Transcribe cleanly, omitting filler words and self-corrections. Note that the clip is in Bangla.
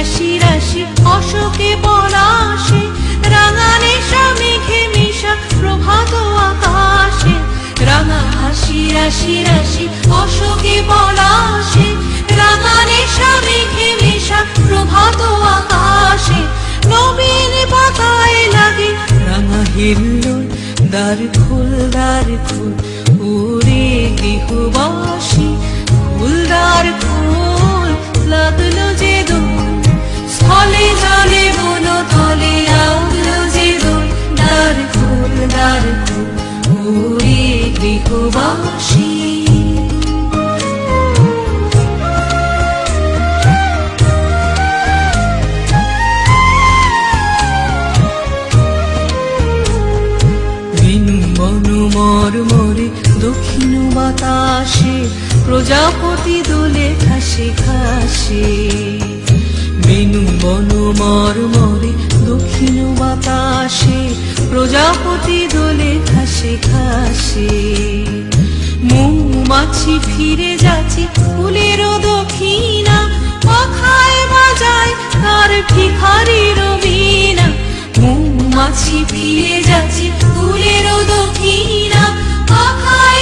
রাশি রাশি অশোকে পলাশে, রাঙা নেশা মেঘে মিশা প্রভাত আকাশে। রাঙা হাসি রাশি রাশি অশোকে পলাশে, রাঙা নেশা মেঘে মিশা প্রভাত আকাশে। নবীন পাতায় লাগে রাঙা হিল্লোল, দ্বার খোল ওরে গৃহবাসী, ফুলদার খোল লাগলো যে দোল, স্থলে জলে বন তলে লাগলো যে দোল। দ্বার খোল ওরে গৃহবাসী। মরমরে দক্ষিণ বাতাসে, প্রজাপতি দোলে ঘাসে ঘাসে। বেনু বন মরমরে দক্ষিণ বাতাসে, প্রজাপতি দোলে ঘাসে ঘাসে। মৌমাছি ফিরে যাচ্ছে ফুলের দক্ষিণা, পাখায় বাজায় তার ভিখারির বীণা। মৌমাছি ফিরে যাচ্ছে ফুলের দক্ষিণা, পাখায়